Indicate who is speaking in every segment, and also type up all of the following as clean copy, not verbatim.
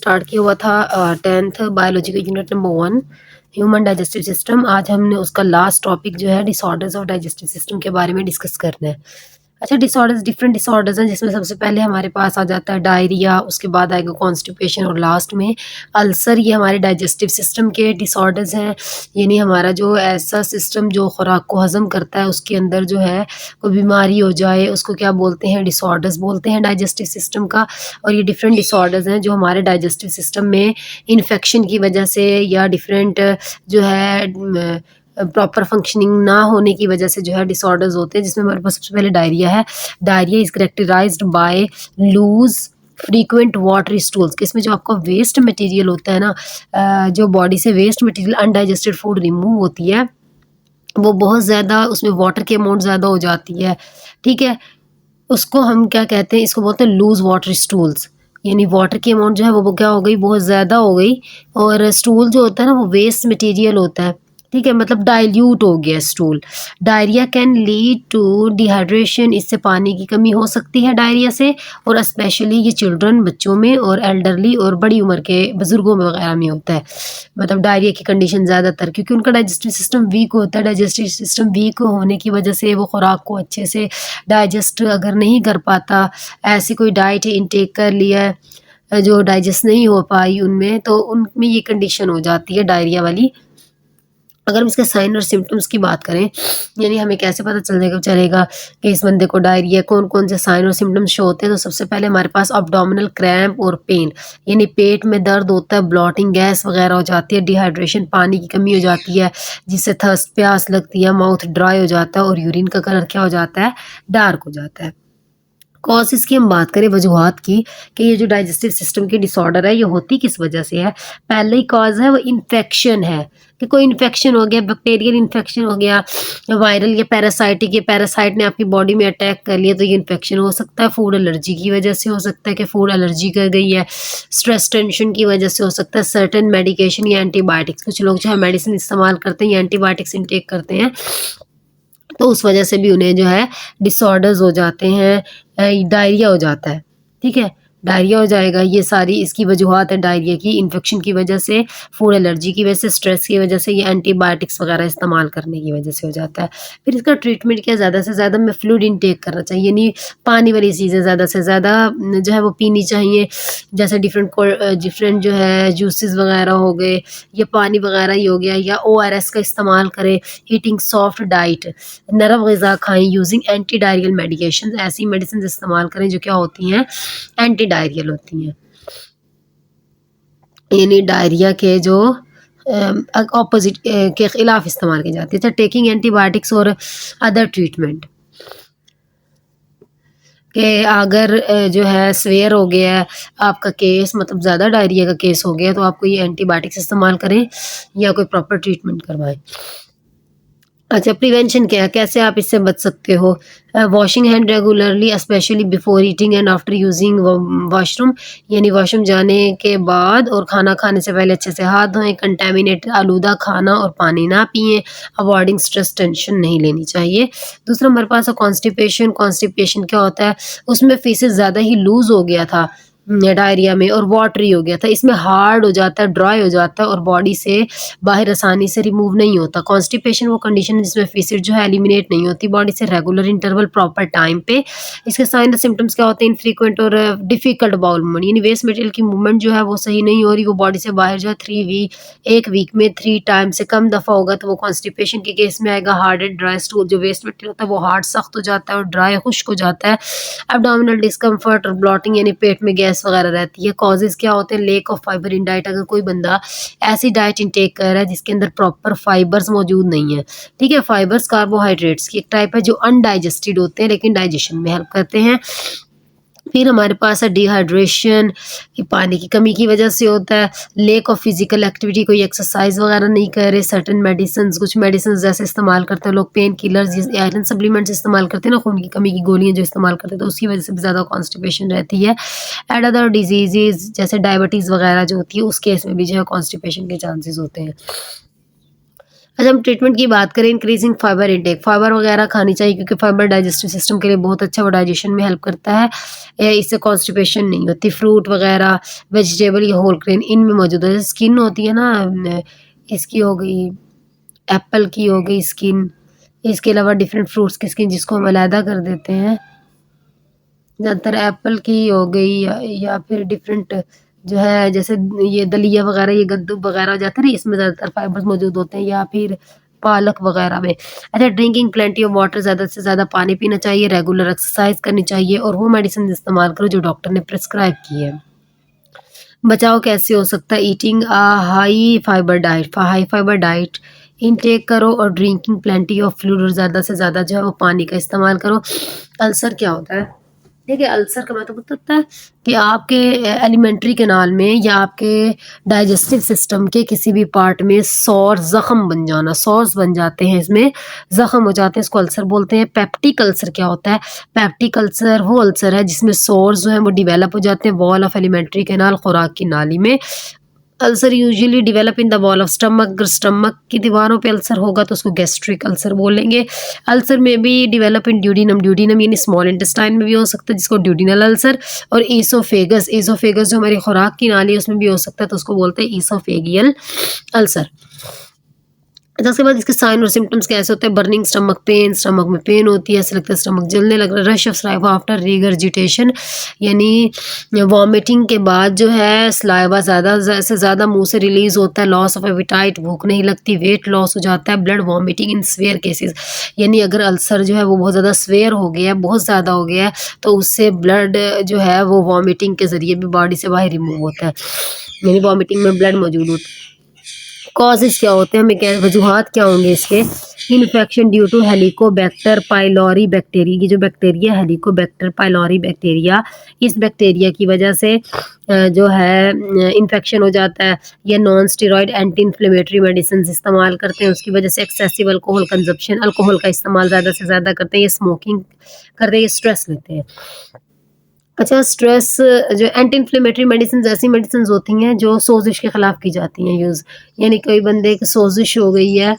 Speaker 1: Start किया हुआ था 10th बायोलॉजी का unit number 1 human digestive system. आज हमने उसका लास्ट टॉपिक जो है डिसऑर्डर्स ऑफ डाइजेस्टिव सिस्टम के बारे में डिस्कस करना है। अच्छा, डिसऑर्डर्स डिफरेंट डिसऑर्डर्स हैं जिसमें सबसे पहले हमारे पास आ जाता है डायरिया, उसके बाद आएगा कॉन्स्टिपेशन और लास्ट में अल्सर। ये हमारे डाइजेस्टिव सिस्टम के डिसऑर्डर्स हैं, यानी हमारा जो ऐसा सिस्टम जो खुराक को हज़म करता है उसके अंदर जो है कोई बीमारी हो जाए उसको क्या बोलते हैं, डिसऑर्डर्स बोलते हैं डाइजेस्टिव सिस्टम का। और ये डिफरेंट डिसऑर्डर्स हैं जो हमारे डाइजेस्टिव सिस्टम में इन्फेक्शन की वजह से या डिफरेंट जो है प्रॉपर फंक्शनिंग ना होने की वजह से जो है डिसऑर्डर्स होते हैं, जिसमें हमारे पास सबसे पहले डायरिया है। Diarrhoea is characterised by loose frequent watery stools, कि इसमें जो आपका वेस्ट मटेरियल होता है ना, जो बॉडी से waste material undigested food remove होती है वो बहुत ज़्यादा, उसमें वाटर की अमाउंट ज़्यादा हो जाती है, ठीक है। उसको हम क्या कहते हैं, इसको बोलते हैं लूज वाटर स्टूल्स, यानी वाटर की अमाउंट जो है वो क्या हो गई, बहुत ज़्यादा हो गई। और स्टूल जो होता है ना वो वेस्ट मटेरियल होता है, ठीक है, मतलब डाइल्यूट हो गया stool. Diarrhoea can lead to dehydration, इससे पानी की कमी हो सकती है डायरिया से, और स्पेशली ये चिल्ड्रन बच्चों में और एल्डरली और बड़ी उम्र के बुज़ुर्गों में वगैरह में होता है। मतलब डायरिया की कंडीशन ज़्यादातर क्योंकि उनका डाइजेस्टिव सिस्टम वीक होता है। डाइजेस्टिव सिस्टम वीक होने की वजह से वो खुराक को अच्छे से डाइजेस्ट अगर नहीं कर पाता, ऐसी कोई डाइट इनटेक कर लिया है जो डाइजेस्ट नहीं हो पाई उनमें, तो उनमें ये कंडीशन हो जाती है डायरिया वाली। अगर हम इसके साइन और सिम्पटम्स की बात करें, यानी हमें कैसे पता चलेगा कि इस बंदे को डायरिया, कौन-कौन से साइन और सिम्पटम्स शो होते हैं, तो सबसे पहले हमारे पास एब्डोमिनल क्रैम्प और पेन, यानी पेट में दर्द होता है, ब्लॉटिंग, गैस वगैरह हो जाती है, डिहाइड्रेशन, पानी की कमी हो जाती है जिससे थर्स्ट, प्यास लगती है, माउथ ड्राई हो जाता है और यूरिन का कलर क्या हो जाता है, डार्क हो जाता है। कॉज़ेज़ की हम बात करें, वजूहात की, कि ये जो डाइजेस्टिव सिस्टम की डिसऑर्डर है ये होती किस वजह से है। पहले ही कॉज़ है वो इन्फेक्शन है, कि कोई इन्फेक्शन हो गया, बैक्टीरियल इन्फेक्शन हो गया, वायरल या पैरासाइटिक, या पैरासाइट ने आपकी बॉडी में अटैक कर लिया तो ये इन्फेक्शन हो सकता है। फूड एलर्जी की वजह से हो सकता है कि फूड एलर्जी कर गई है। स्ट्रेस टेंशन की वजह से हो सकता है। सर्टेन मेडिकेशन या एंटीबायोटिक्स, कुछ लोग जो है मेडिसिन इस्तेमाल करते हैं या एंटीबायोटिक्स इनटेक करते हैं तो उस वजह से भी उन्हें जो है डिसऑर्डर्स हो जाते हैं, डायरिया हो जाता है, ठीक है। डायरिया हो जाएगा, ये सारी इसकी वजूहात है डायरिया की, इन्फेक्शन की वजह से, फूड एलर्जी की वजह से, स्ट्रेस की वजह से, या एंटीबायोटिक्स वगैरह इस्तेमाल करने की वजह से हो जाता है। फिर इसका ट्रीटमेंट क्या, ज़्यादा से ज़्यादा में फ्लूइड इनटेक करना चाहिए, यानी पानी वाली चीज़ें ज़्यादा से ज़्यादा जो है वो पीनी चाहिए, जैसे डिफरेंट जो है जूसेस वगैरह हो गए, या पानी वगैरह ही हो गया, या ओआरएस का इस्तेमाल करें। ईटिंग सॉफ्ट डाइट, नरम ग़िज़ा खाएँ। यूजिंग एंटी डायरियल मेडिकेशन, ऐसी मेडिसिन इस्तेमाल करें जो क्या होती हैं, एंटी डायरियल होती हैं, यानी डायरिया के जो ऑपोजिट के खिलाफ इस्तेमाल की जाती है। अच्छा, टेकिंग एंटीबायोटिक्स और अदर ट्रीटमेंट, कि अगर जो है सीवियर हो गया है आपका केस, मतलब ज़्यादा डायरिया का केस हो गया, तो आप कोई एंटीबायोटिक्स इस्तेमाल करें या कोई प्रॉपर ट्रीटमेंट करवाएं। अच्छा, प्रिवेंशन क्या है, कैसे आप इससे बच सकते हो। Washing hand regularly specially before eating and after using washroom, यानी वॉशरूम जाने के बाद और खाना खाने से पहले अच्छे से हाथ धोएं। कंटेमिनेटेड आलूदा खाना और पानी ना पिएं। अवॉइडिंग स्ट्रेस, टेंशन नहीं लेनी चाहिए। दूसरा हमारे पास है कॉन्स्टिपेशन। कॉन्स्टिपेशन क्या होता है, उसमें फीसेस ज़्यादा ही लूज़ हो गया था डायरिया में, और वाटरी हो गया था, इसमें हार्ड हो जाता है, ड्राई हो जाता है और बॉडी से बाहर आसानी से रिमूव नहीं होता। कॉन्स्टिपेशन वो कंडीशन है जिसमें फीसेड जो है एलिमिनेट नहीं होती बॉडी से रेगुलर इंटरवल प्रॉपर टाइम पे। इसके साइन और सिम्टम्स क्या होते हैं, इनफ्रीक्वेंट और डिफिकल्ट बाउल मूवमेंट, यानी वेस्ट मटेरियल की मूवमेंट जो है वो सही नहीं हो रही, वो बॉडी से बाहर जो है 1 वीक में 3 टाइम से कम दफ़ा होगा तो वो कॉन्स्टिपेशन के केस में आएगा। हार्ड एंड ड्राई स्टूल, जो वेस्ट मटेरियल होता है वो हार्ड सख्त हो जाता है और ड्राई खुश्क हो जाता है। एब्डोमिनल डिस्कम्फर्ट और ब्लॉटिंग, यानी पेट में गैस वगैरह रहती है। कॉजेज़ क्या होते हैं, lake of fibre in diet, अगर कोई बंदा ऐसी डाइट इनटेक कर रहा है जिसके अंदर प्रॉपर फाइबर्स मौजूद नहीं है, ठीक है। फाइबर्स कार्बोहाइड्रेट्स की एक टाइप है जो अनडाइजेस्टेड होते हैं लेकिन डाइजेशन में हेल्प करते हैं। फिर हमारे पास है डिहाइड्रेशन, ये पानी की कमी की वजह से होता है। लेक ऑफ फिजिकल एक्टिविटी, कोई एक्सरसाइज वगैरह नहीं कर रहे। सर्टेन मेडिसिन, कुछ मेडिसिन जैसे इस्तेमाल करते हैं लोग, पेन किलर्स, आयरन सप्लीमेंट्स इस्तेमाल करते हैं ना, खून की कमी की गोलियां जो इस्तेमाल करते हैं, तो उसकी वजह से भी ज़्यादा कॉन्स्टिपेशन रहती है। एंड अदर डिजीज़ जैसे डायबिटीज़ वगैरह जो होती है उस केस में भी जो है कॉन्स्टिपेशन के चांसेस होते हैं। अच्छा, हम ट्रीटमेंट की बात करें, इंक्रीजिंग फाइबर इनटेक, फाइबर वगैरह खानी चाहिए क्योंकि फाइबर डाइजेस्टिव सिस्टम के लिए बहुत अच्छा, वो डाइजेशन में हेल्प करता है। इससे कॉन्स्टिपेशन नहीं होती। फ्रूट वगैरह, वेजिटेबल या होल ग्रेन इनमें मौजूद है। स्किन होती है ना, इसकी हो गई, एप्पल की हो गई स्किन, इसके अलावा डिफरेंट फ्रूट्स की स्किन जिसको हम अलहदा कर देते हैं, ज़्यादातर एप्पल की हो गई या फिर डिफरेंट जो है, जैसे ये दलिया वगैरह, ये कद्दू वगैरह हो जाता है ना, इसमें ज़्यादातर फाइबर्स मौजूद होते हैं, या फिर पालक वगैरह में। अच्छा, ड्रिंकिंग प्लेंटी ऑफ वाटर, ज़्यादा से ज़्यादा पानी पीना चाहिए, रेगुलर एक्सरसाइज करनी चाहिए और वो मेडिसिन इस्तेमाल करो जो डॉक्टर ने प्रिस्क्राइब की है। बचाव कैसे हो सकता है? Eating high fibre diet, high fibre diet intake करो और ड्रिंकिंग प्लेंटी ऑफ फ्लूइड, और ज़्यादा से ज़्यादा जो है वो पानी का इस्तेमाल करो। अल्सर क्या होता है? देखिए, अल्सर का मतलब होता है कि आपके एलिमेंट्री कैनाल में या आपके डाइजेस्टिव सिस्टम के किसी भी पार्ट में सॉर ज़ख्म बन जाना, सॉर्स बन जाते हैं, इसमें ज़ख्म हो जाते हैं, इसको अल्सर बोलते हैं। पेप्टिक अल्सर क्या होता है? पेप्टिक अल्सर वो अल्सर है जिसमें सॉर्स जो हैं वो डेवलप हो जाते हैं वॉल ऑफ एलिमेंट्री कैनाल, खुराक की नाली में। Ulcer usually develop in the wall of stomach, अगर स्टमक की दीवारों पे अल्सर होगा तो उसको गैस्ट्रिक अल्सर बोलेंगे। अल्सर में भी डेवलप इन ड्यूडिनम, ड्यूडिनम यानी स्मॉल इंटेस्टाइन में भी हो सकता है जिसको ड्यूडिनल अल्सर, और ईसोफेगस, ईसोफेगस जो हमारी खुराक की नाली है उसमें भी हो सकता है, तो उसको बोलते हैं ईसोफेगियल अल्सर। अच्छा, उसके बाद इसके साइन और सिम्टम्स कैसे होते हैं? बर्निंग स्टमक पेन, स्टमक में पेन होती है, ऐसा लगता है स्टमक जलने लग रहा है। Rush of saliva after regurgitation, यानी वॉमिटिंग के बाद जो है सलाइवा ज़्यादा से ज़्यादा मुंह से रिलीज होता है। लॉस ऑफ एपेटाइट, भूख नहीं लगती। वेट लॉस हो जाता है। ब्लड वॉमिटिंग इन स्वेयर केसेस, यानी अगर अल्सर जो है वो बहुत ज़्यादा स्वेयर हो गया है, बहुत ज़्यादा हो गया है, तो उससे ब्लड जो है वो वॉमिटिंग के ज़रिए भी बॉडी से बाहर रिमूव होता है, यानी वॉमिटिंग में ब्लड मौजूद होता है। कॉजेज़ क्या होते हैं, हमें क्या वजूहात क्या होंगे इसके? Infection due to helicobacter pylori bacteria, ये जो बैक्टीरिया हेलिकोबैक्टर पाइलोरी बैक्टीरिया, इस बैक्टीरिया की वजह से जो है इन्फेक्शन हो जाता है। या non steroid anti inflammatory medicine इस्तेमाल करते हैं, उसकी वजह से एक्सेसिव अल्कोहल कंजप्शन, अल्कोहल का इस्तेमाल ज़्यादा से ज़्यादा करते हैं, ये स्मोकिंग करते हैं, ये स्ट्रेस लेते हैं। अच्छा, स्ट्रेस जो एंटी इन्फ्लेमेटरी मेडिसिन, ऐसी मेडिसिन होती हैं जो सोजिश के खिलाफ की जाती हैं यूज़, यानी कोई बंदे की सोजिश हो गई है,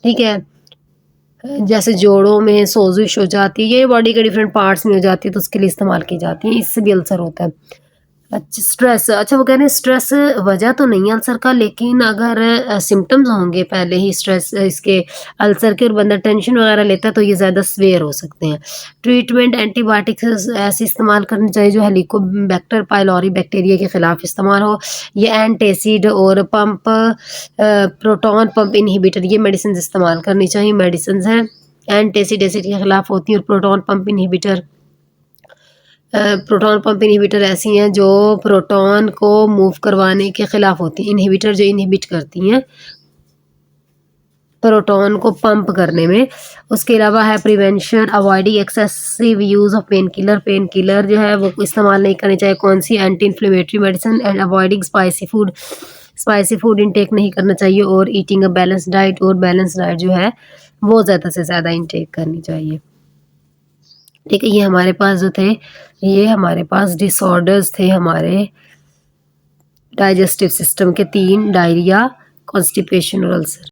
Speaker 1: ठीक है, जैसे जोड़ों में सोजिश हो जाती है, ये बॉडी के डिफरेंट पार्ट्स में हो जाती है, तो उसके लिए इस्तेमाल की जाती है, इससे भी अल्सर होता है। अच्छा, स्ट्रेस, अच्छा वो कह रहे हैं स्ट्रेस वजह तो नहीं है अल्सर का, लेकिन अगर सिम्पटम्स होंगे पहले ही स्ट्रेस इसके अल्सर के और बंदा टेंशन वगैरह लेता है तो ये ज़्यादा सीवियर हो सकते हैं। ट्रीटमेंट एंटीबायोटिक्स ऐसे इस्तेमाल करनी चाहिए जो हेलिकोबैक्टर पाइलोरी बैक्टीरिया के खिलाफ इस्तेमाल हो। ये एंटासिड और प्रोटॉन पंप इनहिबिटर, ये मेडिसिन इस्तेमाल करनी चाहिए। मेडिसिन हैं एंटासिड एसिड के खिलाफ होती है, और proton pump inhibitor, proton pump inhibitor ऐसी हैं जो प्रोटॉन को मूव करवाने के खिलाफ होती हैं, इनहिबिटर जो इनहिबिट करती हैं प्रोटॉन को पंप करने में। उसके अलावा है prevention, avoiding excessive use of pain killer, pain killer जो है वो इस्तेमाल नहीं करनी चाहिए। कौन सी? Anti inflammatory medicine, and avoiding spicy food, spicy food intake नहीं करना चाहिए, और ईटिंग अ बैलेंस डाइट, और बैलेंस डाइट जो है वो ज़्यादा से ज़्यादा इनटेक करनी चाहिए। ठीक है, ये हमारे पास जो थे, ये हमारे पास डिसऑर्डर्स थे हमारे डाइजेस्टिव सिस्टम के 3, डायरिया, कॉन्स्टिपेशन और अल्सर।